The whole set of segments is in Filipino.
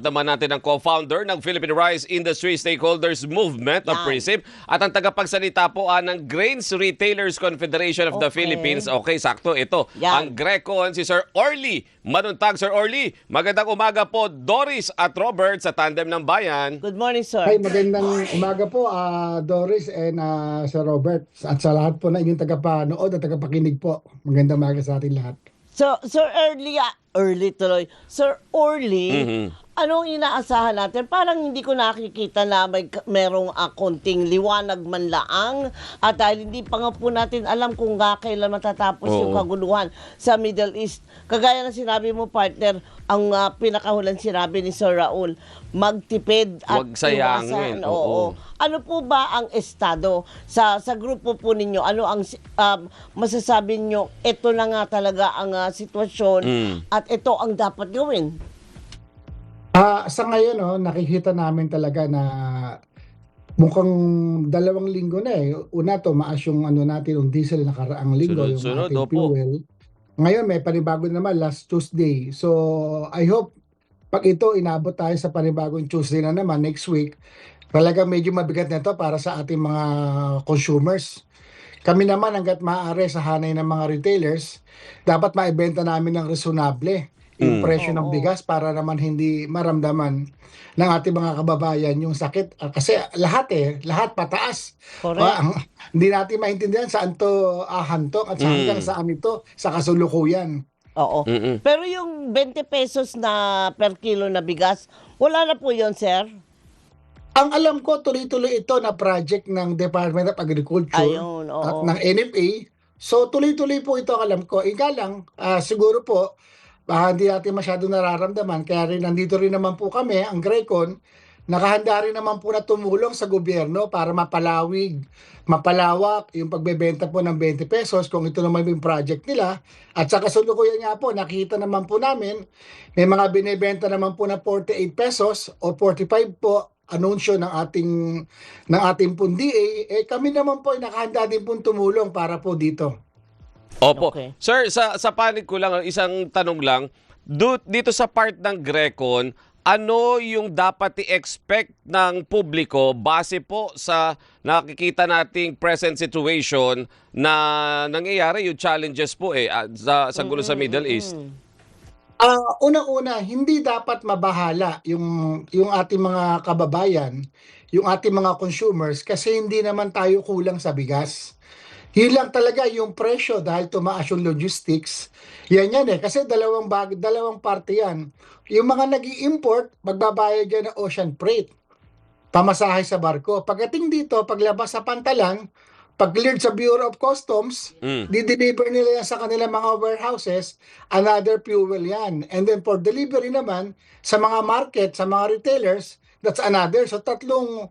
Naman natin ang co-founder ng Philippine Rice Industry Stakeholders Movement of Yan. PRISM at ang tagapagsalita po ng Grains Retailers Confederation of the Okay. Philippines. Okay, sakto ito. Yan. Ang Grecon, si Sir Orly Manuntag. Sir Orly, magandang umaga po Doris at Robert sa Tandem ng Bayan. Good morning, sir. Hi, magandang umaga po, Doris and Sir Robert. At sa lahat po na inyong tagapanood at tagapakinig po. Magandang umaga sa ating lahat. So, Sir Early tuloy. Sir Orly, anong inaasahan natin? Parang hindi ko nakikita na merong konting liwanag man laang at dahil hindi pa nga po natin alam kung kailan matatapos yung Oo. kaguluhan sa Middle East. Kagaya ng sinabi mo, partner, ang pinakahulan sinabi ni Sir Raul, magtipid at Huwag sayangin. iwasan. Oo. Ano po ba ang estado sa grupo po ninyo? Ano ang masasabi nyo? Ito na nga talaga ang sitwasyon at ito ang dapat gawin. Sa ngayon, nakikita namin talaga na mukhang 2 linggo na eh. Una, tumaas yung natin, yung diesel nakaraang linggo, Sunod-sunod, yung ating opo. fuel. Ngayon, may panibago naman last Tuesday. So, I hope pag ito inabot tayo sa panibagong Tuesday na naman next week, talaga medyo mabigat na ito para sa ating mga consumers. Kami naman hanggat maaari sa hanay ng mga retailers, dapat maibenta namin ng resonable yung presyo ng Oo. bigas para naman hindi maramdaman ng ating mga kababayan yung sakit. Kasi lahat pataas. Correct. Hindi natin maintindihan saan to hantok at hanggang saan ito sa kasulukuyan. Oo. Pero yung 20 pesos na per kilo na bigas, wala na po yon, sir? Ang alam ko, tuloy-tuloy ito na project ng Department of Agriculture Ayun, oo. at ng NFA. So tuloy-tuloy po ito ang alam ko. Ika lang, siguro po, hindi natin masyado nararamdaman. Kaya rin nandito rin naman po kami, ang Grecon, nakahanda rin naman po na tumulong sa gobyerno para mapalawak yung pagbebenta po ng 20 pesos kung ito naman yung project nila. At sa kasalukuyan nga po, nakita naman po namin, may mga binibenta naman po na 48 pesos o 45 po anunsyo ng ating pong DA. Kami naman po ay nakahanda din po tumulong para po dito. Opo. Okay. Sir, sa panig ko lang, isang tanong lang. Dito sa part ng Grecon, ano yung dapat i-expect ng publiko base po sa nakikita nating present situation na nangyayari yung challenges po sa gulo sa Middle East? Unang-una, hindi dapat mabahala yung ating mga kababayan, yung ating mga consumers kasi hindi naman tayo kulang sa bigas. Yun lang talaga yung presyo dahil tumaas yung logistics. Yan kasi dalawang parte yan. Yung mga nag-i-import, magbabayad yan ng ocean freight, pamasahe sa barko. Pagdating dito, paglabas sa pantalan, pag-cleared sa Bureau of Customs, di-deliver nila yan sa kanilang mga warehouses, another fuel yan. And then for delivery naman, sa mga market, sa mga retailers, that's another. So tatlong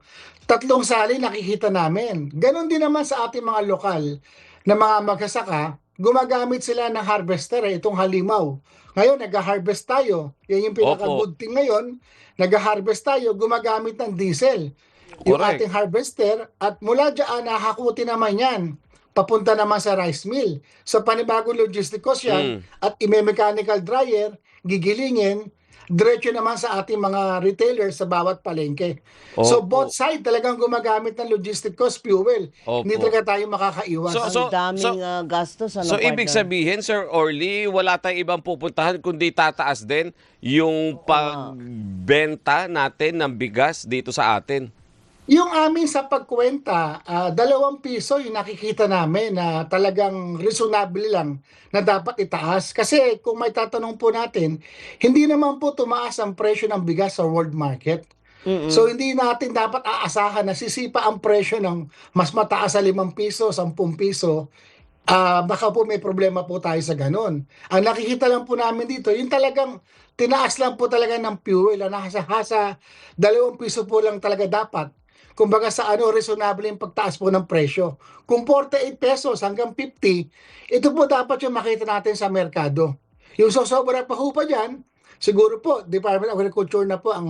sali nakikita namin. Ganon din naman sa ating mga lokal na mga magsasaka, gumagamit sila ng harvester, itong halimaw. Ngayon, nag-harvest tayo. Yan yung pinaka-good thing ngayon. Nag-harvest tayo, gumagamit ng diesel. Yung Correct. ating harvester, at mula dyan, nakakuti naman yan. Papunta naman sa rice mill. So, panibagong logistic cost yan. At ime-mechanical dryer, gigilingin, diretso naman sa ating mga retailers sa bawat palengke. So, Opo. both side talagang gumagamit ng logistic cost fuel. Opo. Hindi talaga tayo makakaiwas. So, Ang daming gastos. So, ibig sabihin, Sir Orly, wala tayong ibang pupuntahan kundi tataas din yung pagbenta natin ng bigas dito sa atin. Yung amin sa pagkwenta, 2 piso yung nakikita namin na talagang reasonable lang na dapat itaas. Kasi kung may tatanong po natin, hindi naman po tumaas ang presyo ng bigas sa world market. So hindi natin dapat aasahan na sisipa ang presyo ng mas mataas sa 5 piso, 10 piso. Baka po may problema po tayo sa ganun. Ang nakikita lang po namin dito, yung talagang tinaas lang po talaga ng fuel. Nasa 2 piso po lang talaga dapat. Kumbaga sa reasonable yung pagtaas po ng presyo. Kung 48 pesos hanggang 50, ito po dapat yung makita natin sa merkado. Yung sosobra pa ho pa dyan, siguro po, Department of Agriculture na po ang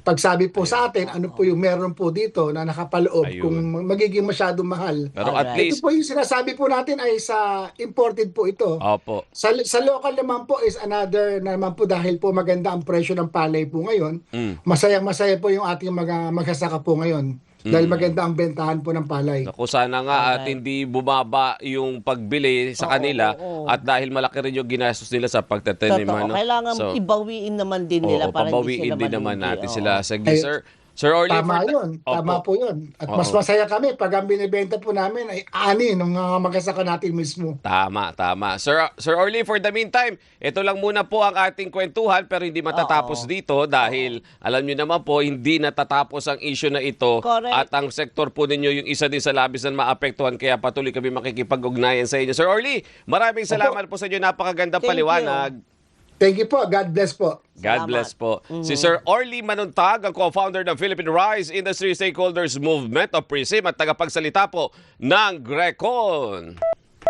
pagsabi po sa atin ano po yung meron po dito na nakapaloob Ayun. kung magiging masyadong mahal. Pero at Alright. Ito least, po yung sinasabi po natin ay sa imported po ito. opo. Sa local naman po is another naman po dahil po maganda ang presyo ng palay po ngayon. Masayang-masaya po yung ating mga magsasaka po ngayon dahil maganda ang bentahan po ng palay. Naku, sana nga at Alright. hindi bumaba yung pagbili sa Oo, kanila oo. at dahil malaki rin yung ginastos nila sa pagtatanim. Totoo. ano? Kailangan So, ibawiin naman din nila oo, para hindi pabawiin sila din naman malugi. natin Oo. sila. Sige, Ay, Sir Orly. Tama for- yun. Tama Opo. po yun. At mas Oo. masaya kami pag ang binibenta po namin ay ani ng magsasaka natin mismo. Tama, tama. Sir Orly, for the meantime, ito lang muna po ang ating kwentuhan pero hindi matatapos Oo. dito dahil alam nyo naman po, hindi natatapos ang issue na ito Correct. at ang sektor po ninyo yung isa din sa labis na maapektuhan kaya patuloy kami makikipag-ugnayan sa inyo. Sir Orly, maraming salamat po sa inyo. Napakagandang Thank paliwanag. Thank you po. God bless po. God Salamat. bless po. Si Sir Orly Manuntag, ang co-founder ng Philippine Rice Industry Stakeholders Movement of PRISM at tagapagsalita po ng Grecon.